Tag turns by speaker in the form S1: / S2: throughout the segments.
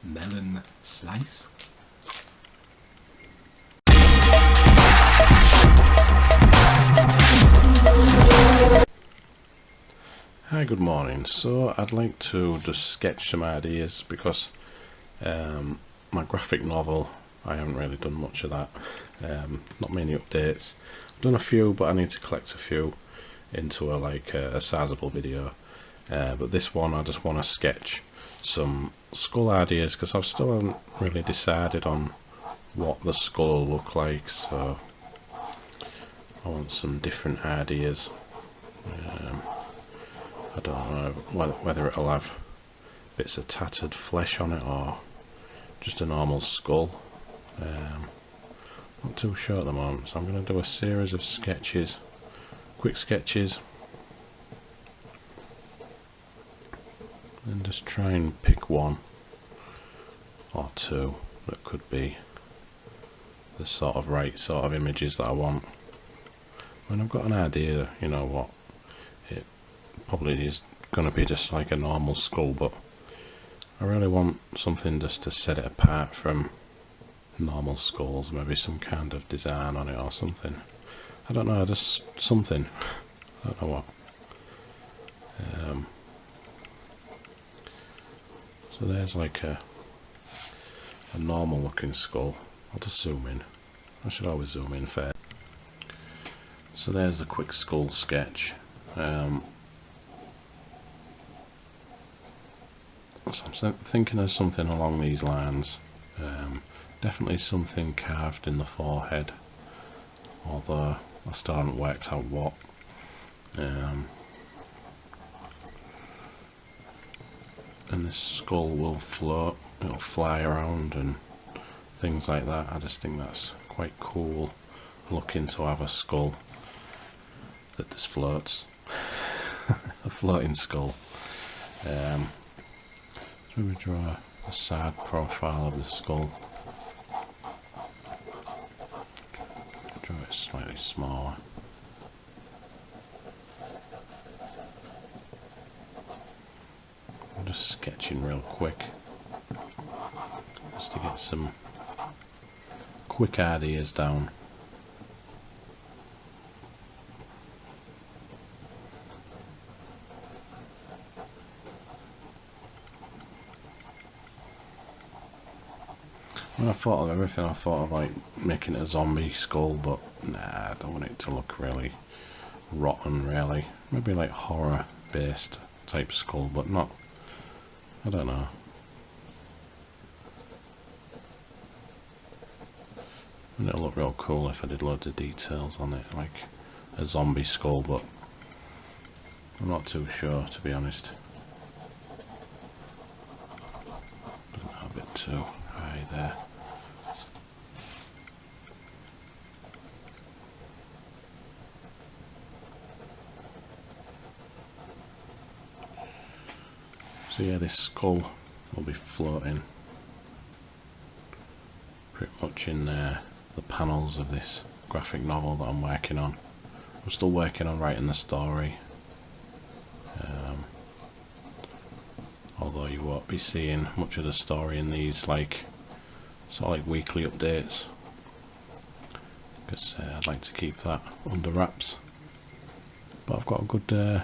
S1: melon slice.
S2: Hi, good morning. So I'd like to just sketch some ideas because my graphic novel, I haven't really done much of that. Not many updates. I've done a few, but I need to collect a few into a sizable video. But this one, I just want to sketch some skull ideas because I still haven't really decided on what the skull will look like. So I want some different ideas. I don't know whether it'll have bits of tattered flesh on it or just a normal skull. Not too sure at the moment, so I'm going to do a series of sketches, quick sketches, and just try and pick one or two that could be the sort of right sort of images that I want. When I've got an idea, you know what, it probably is going to be just like a normal skull, but I really want something just to set it apart from normal skulls, maybe some kind of design on it or something. I don't know, just something. I don't know what. So there's like a normal looking skull. I'll just zoom in. I should always zoom in fair. So there's a quick skull sketch. So I'm thinking of something along these lines. Definitely something carved in the forehead, although I still haven't worked out what. And this skull will float, it'll fly around and things like that. I just think that's quite cool looking to have a skull that just floats. A floating skull. So we draw a side profile of the skull. Draw it slightly smaller. I'm just sketching real quick, just to get some quick ideas down. When I thought of everything, I thought of like making a zombie skull, but nah, I don't want it to look really rotten, really. Maybe like horror based type skull, but not, I don't know. And it'll look real cool if I did loads of details on it, like a zombie skull, but I'm not too sure, to be honest. A bit too high there. So yeah, this skull will be floating pretty much in the panels of this graphic novel that I'm working on. I'm still working on writing the story, although you won't be seeing much of the story in these sort of like weekly updates, because I'd like to keep that under wraps. But I've got a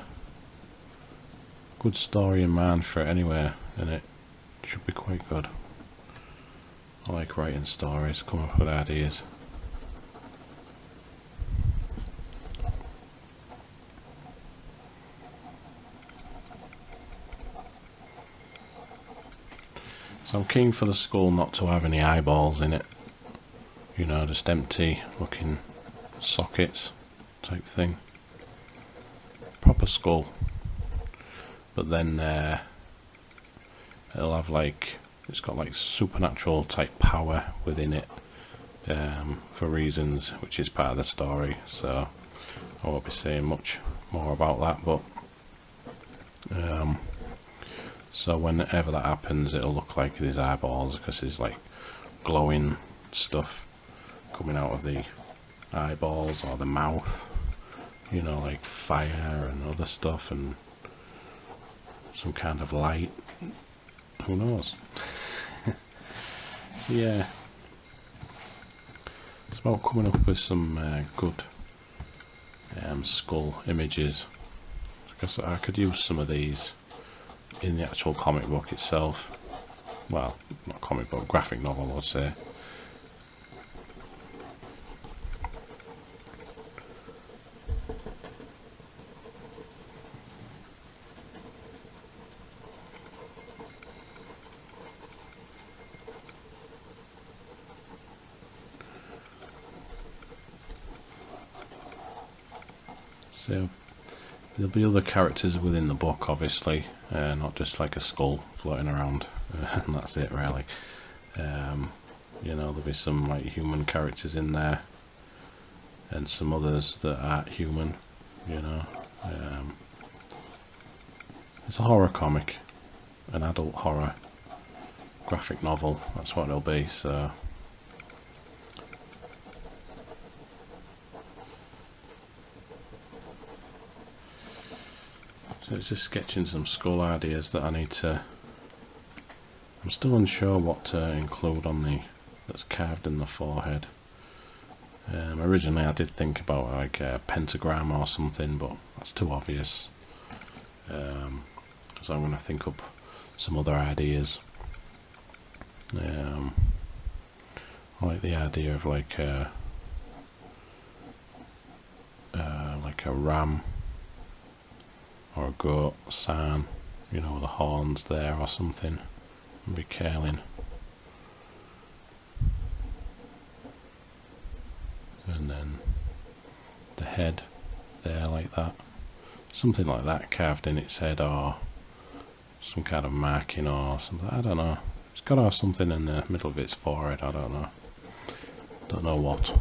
S2: good story in mind for it anyway, and it should be quite good. I like writing stories, come up with ideas. So I'm keen for the skull not to have any eyeballs in it, you know, just empty looking sockets type thing. Proper skull. But then it'll have it's got like supernatural type power within it, for reasons which is part of the story, so I won't be saying much more about that, but so whenever that happens it'll look like his eyeballs, because there's like glowing stuff coming out of the eyeballs or the mouth, you know, like fire and other stuff and some kind of light. Who knows? So yeah, it's about coming up with some good skull images, because I could use some of these in the actual comic book itself. Well, not comic book, graphic novel, I'd say. So there'll be other characters within the book, obviously, not just like a skull floating around, and that's it really. You know, there'll be some like human characters in there, and some others that aren't human, you know. It's a horror comic, an adult horror graphic novel, that's what it'll be, so... So it's just sketching some skull ideas that I need to... I'm still unsure what to include on the... that's carved in the forehead. Originally I did think about like a pentagram or something, but that's too obvious. So I'm going to think up some other ideas. I like the idea of like a ram or a goat sign, you know, with the horns there or something, and be curling. And then the head there like that, something like that carved in its head, or some kind of marking or something, I don't know. It's got to have something in the middle of its forehead, I don't know what.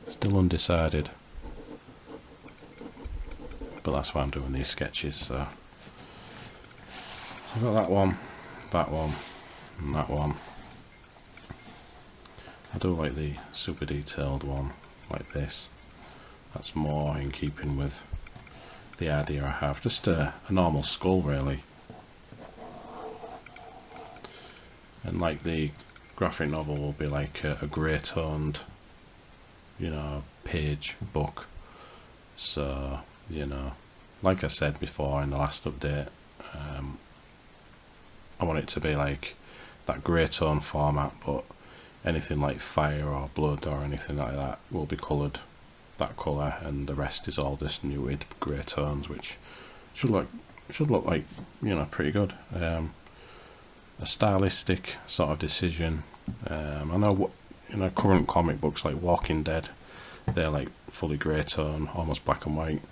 S2: Still undecided. But that's why I'm doing these sketches, so I've got that one, and that one. I do like the super detailed one, like this. That's more in keeping with the idea I have. Just a normal skull, really. And like the graphic novel will be like a grey toned, you know, page book. So, you know, like I said before in the last update, I want it to be like that grey tone format, but anything like fire or blood or anything like that will be coloured that colour, and the rest is all just muted grey tones, which should look like, you know, pretty good. A stylistic sort of decision. I know, you know, current comic books like Walking Dead, they're like fully grey tone, almost black and white,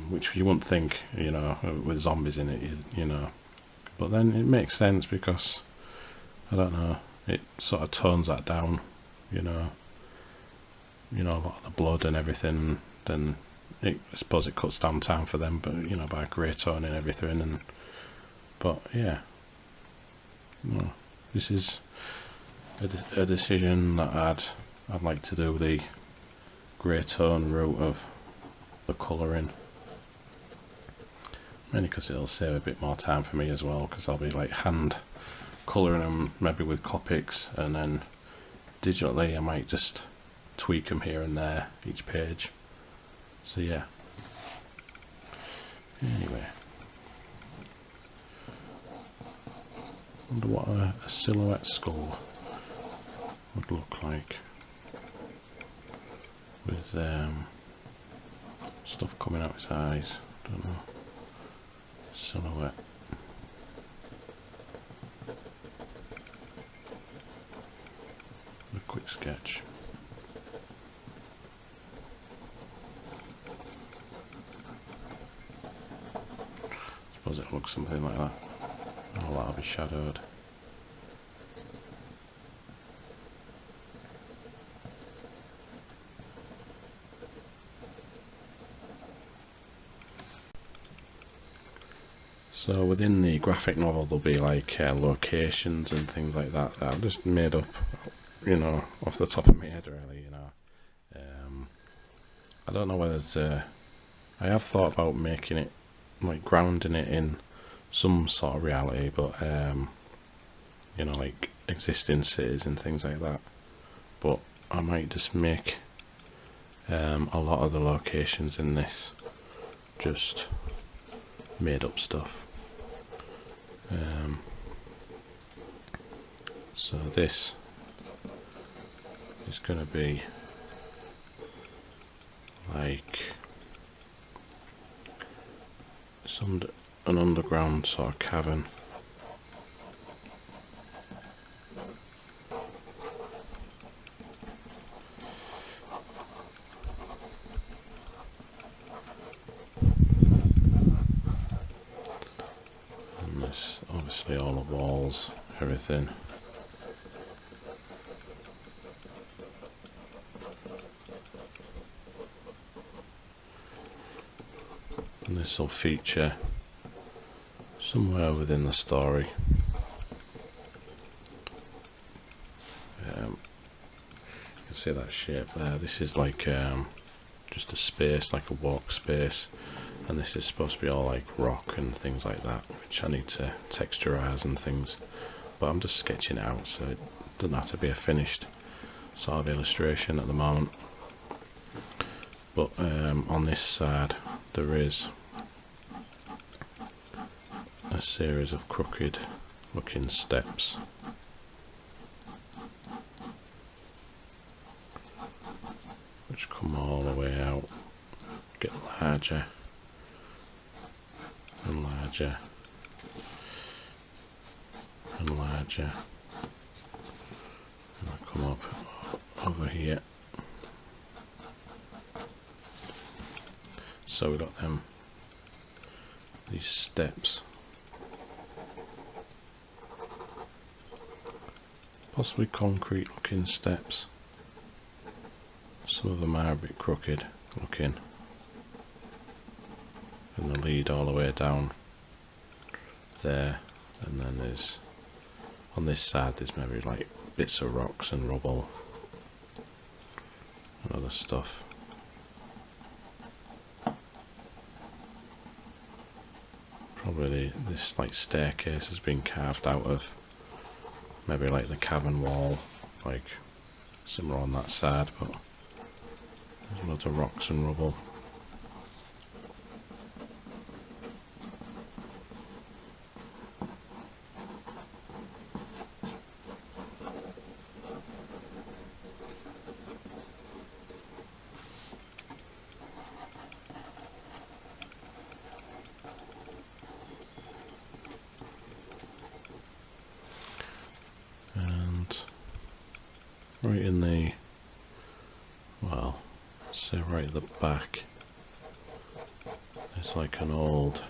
S2: which you wouldn't think, you know, with zombies in it, you know. But then it makes sense because, I don't know, it sort of tones that down, you know, a lot of the blood and everything. Then I suppose it cuts down time for them, but you know, by grey tone and everything. And but yeah, no, this is a decision that I'd like to do the grey tone route of the colouring, mainly because it'll save a bit more time for me as well, because I'll be like hand colouring them maybe with Copics, and then digitally I might just tweak them here and there each page. So yeah, anyway, wonder what a silhouette skull would look like with stuff coming out its eyes. Don't know. Silhouette. A quick sketch. Suppose it looks something like that. Oh, that'll be shadowed. So within the graphic novel there'll be like locations and things like that that I've just made up, you know, off the top of my head really, you know. I don't know whether to... I have thought about making it, like grounding it in some sort of reality, but you know, like existing cities and things like that, but I might just make a lot of the locations in this just made up stuff. So this is going to be like an underground sort of cavern. And this, obviously all the walls, everything. And this will feature somewhere within the story. You can see that shape there. This is like just a space, like a walk space, and this is supposed to be all like rock and things like that, which I need to texturize and things, but I'm just sketching it out, so it doesn't have to be a finished sort of illustration at the moment. But on this side there is a series of crooked looking steps, which come all the way out, get larger and larger and larger, and I come up over here. So we got these steps, possibly concrete looking steps. Some of them are a bit crooked looking, and they lead all the way down there, and then there's, on this side there's maybe like bits of rocks and rubble and other stuff. Probably this like staircase has been carved out of maybe like the cavern wall, like similar on that side, but there's loads of rocks and rubble. Right in the, well, say right at the back, there's like an old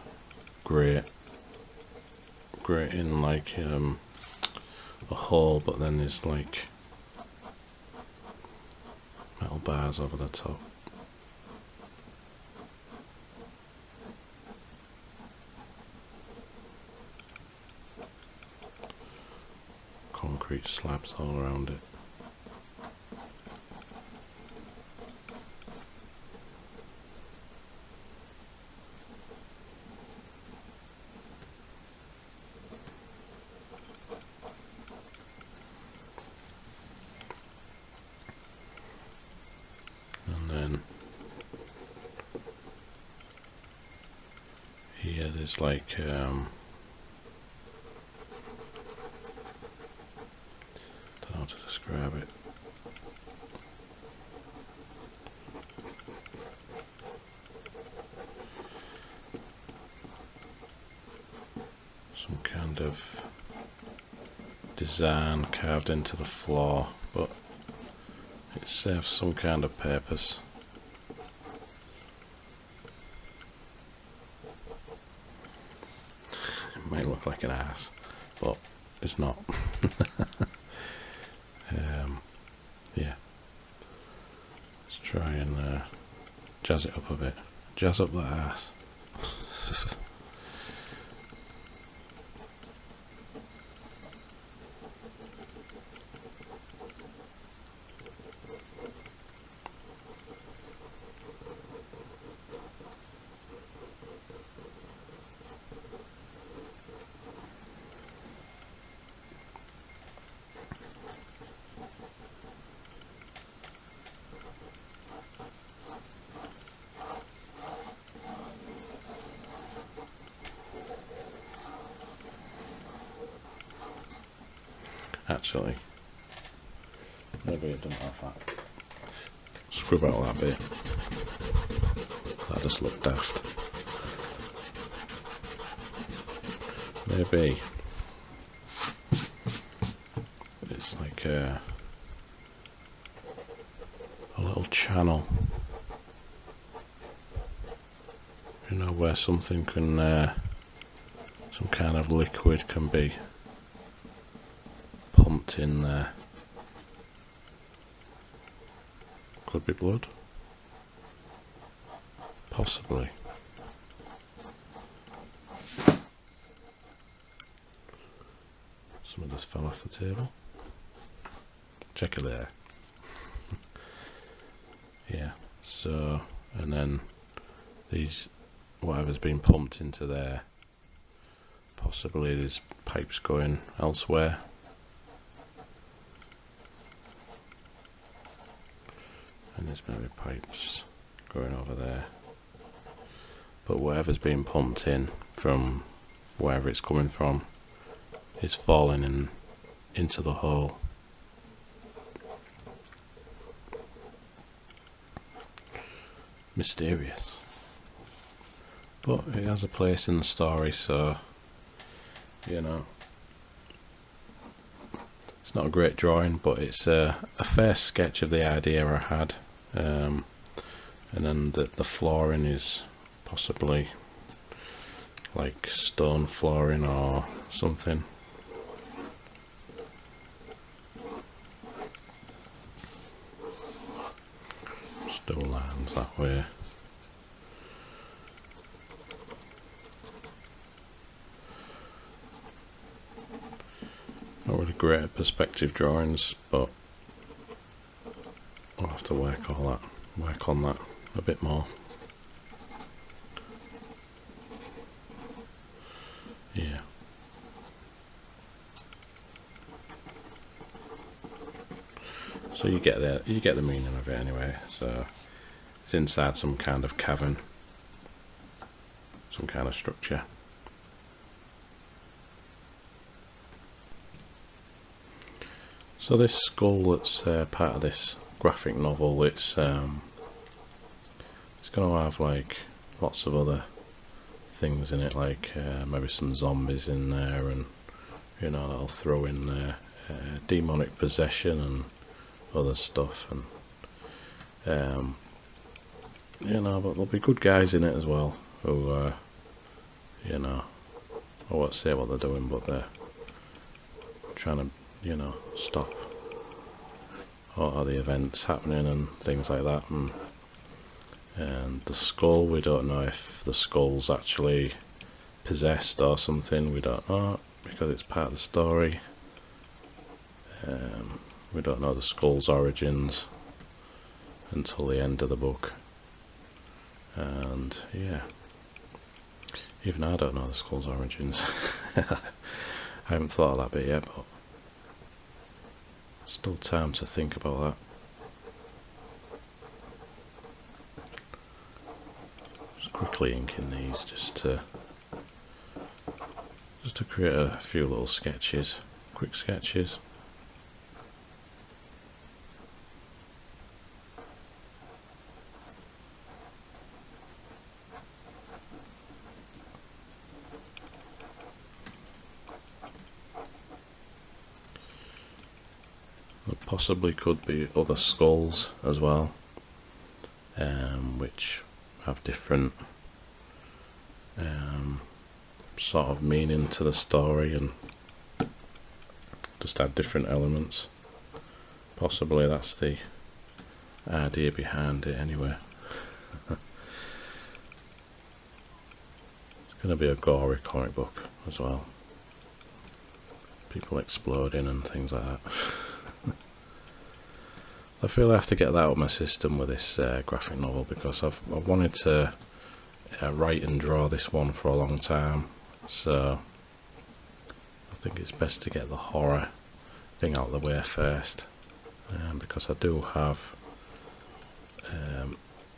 S2: grate in like a hole, but then there's like metal bars over the top. Concrete slabs all around it. Here there's like don't know how to describe it. Some kind of design carved into the floor, but it serves some kind of purpose. It might look like an ass, but it's not. Yeah, let's try and jazz it up a bit. Jazz up that ass. Actually, maybe I don't have that. Scrub out that bit. That just looked daft. Maybe it's like a little channel, you know, where something can, some kind of liquid can be pumped in there. Could be blood, possibly. Some of this fell off the table. Check it there. Yeah, so, and then these, whatever's been pumped into there, possibly there's pipes going elsewhere. And there's maybe pipes going over there. But whatever's being pumped in from wherever it's coming from is falling in into the hole. Mysterious. But it has a place in the story, so, you know, it's not a great drawing, but it's a fair sketch of the idea I had. And then the flooring is possibly like stone flooring or something. Still lines that way. Not really great at perspective drawings, but I'll have to work on that a bit more. Yeah. So you get the meaning of it anyway. So it's inside some kind of cavern, some kind of structure. So this skull that's part of this graphic novel, it's going to have like lots of other things in it, like maybe some zombies in there, and you know, I'll throw in demonic possession and other stuff, and you know, but there'll be good guys in it as well who you know, I won't say what they're doing, but they're trying to, you know, stop all of the events happening and things like that. And the skull, we don't know if the skull's actually possessed or something, we don't know, because it's part of the story. We don't know the skull's origins until the end of the book, and yeah, even I don't know the skull's origins. I haven't thought of that bit yet, but still time to think about that. Just quickly inking these just to create a few little sketches, quick sketches. There possibly could be other skulls as well, which have different sort of meaning to the story and just add different elements. Possibly that's the idea behind it anyway. It's going to be a gory comic book as well. People exploding and things like that. I feel I have to get that out of my system with this graphic novel, because I've wanted to write and draw this one for a long time, so I think it's best to get the horror thing out of the way first, because I do have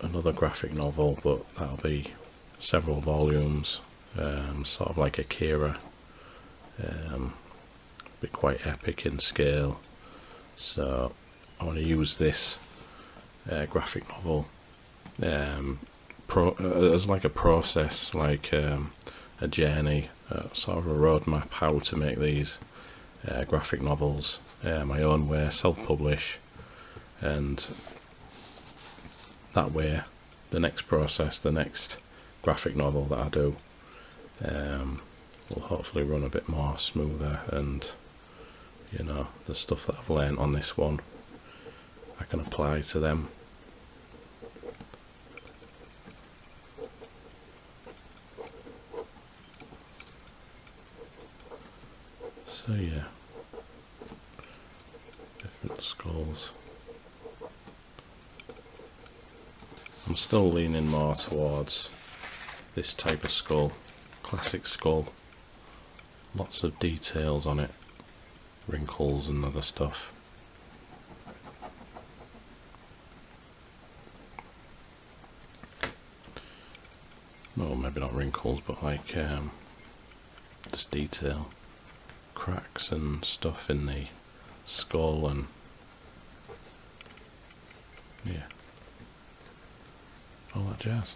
S2: another graphic novel, but that'll be several volumes, sort of like Akira, be quite epic in scale. So I want to use this graphic novel as like a process, like a journey, sort of a roadmap how to make these graphic novels my own way, self-publish, and that way the next process, the next graphic novel that I do will hopefully run a bit more smoother, and you know, the stuff that I've learned on this one I can apply to them. So yeah, different skulls. I'm still leaning more towards this type of skull, classic skull. Lots of details on it, wrinkles and other stuff. Well, maybe not wrinkles, but like just detail. Cracks and stuff in the skull, and yeah, all that jazz.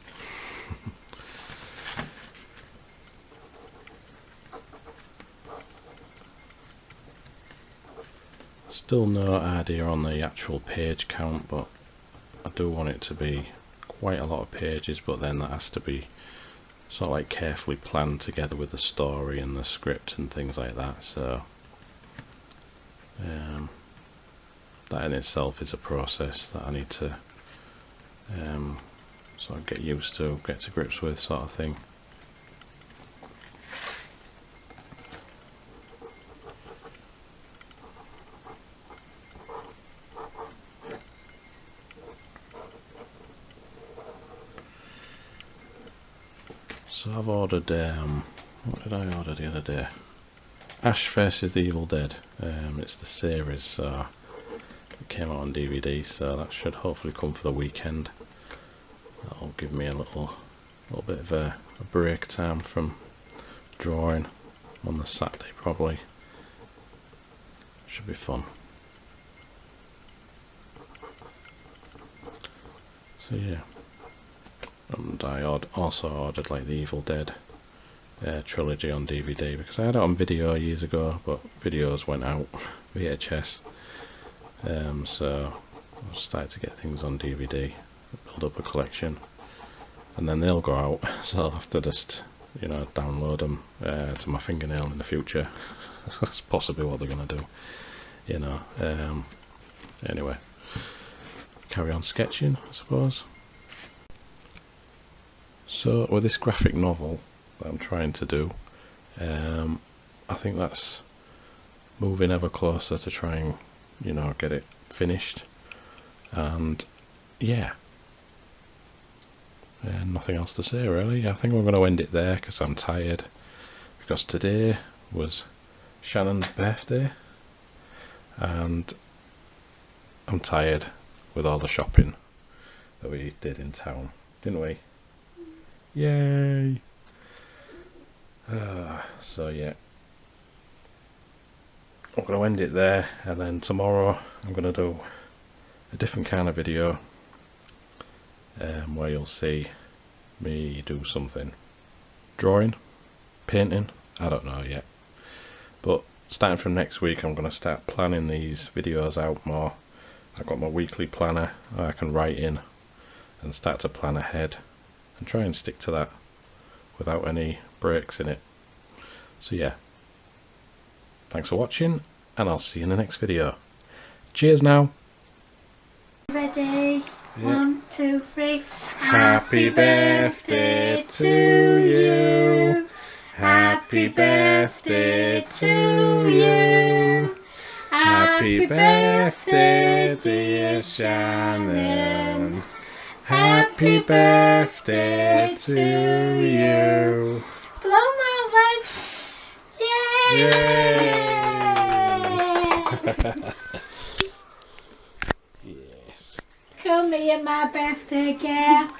S2: Still no idea on the actual page count, but I do want it to be quite a lot of pages, but then that has to be sort of like carefully planned together with the story and the script and things like that. So that in itself is a process that I need to sort of get used to, get to grips with, sort of thing. So I've ordered, what did I order the other day? Ash vs the Evil Dead. It's the series, so it came out on DVD, so that should hopefully come for the weekend. That'll give me a little bit of a break time from drawing on the Saturday probably. Should be fun. So yeah. And I also ordered like the Evil Dead trilogy on DVD, because I had it on video years ago, but videos went out, VHS, so I've started to get things on DVD, build up a collection, and then they'll go out, so I'll have to just, you know, download them to my fingernail in the future. That's possibly what they're going to do, you know. Anyway, carry on sketching, I suppose. So with this graphic novel that I'm trying to do, I think that's moving ever closer to trying, you know, get it finished. And yeah, nothing else to say really. I think I'm going to end it there because I'm tired, because today was Shannon's birthday and I'm tired with all the shopping that we did in town, didn't we? Yay! So yeah, I'm going to end it there, and then tomorrow I'm going to do a different kind of video where you'll see me do something. Drawing, painting, I don't know yet. But starting from next week I'm going to start planning these videos out more. I've got my weekly planner I can write in and start to plan ahead and try and stick to that without any breaks in it. So yeah, thanks for watching, and I'll see you in the next video. Cheers now.
S3: Ready?
S2: Yeah.
S3: 1, 2, 3.
S2: Happy birthday to you. Happy birthday to you. Happy birthday, dear Shannon. Happy birthday to you.
S3: Blow my leg. Yay!
S2: Yes.
S3: Come here, my birthday girl.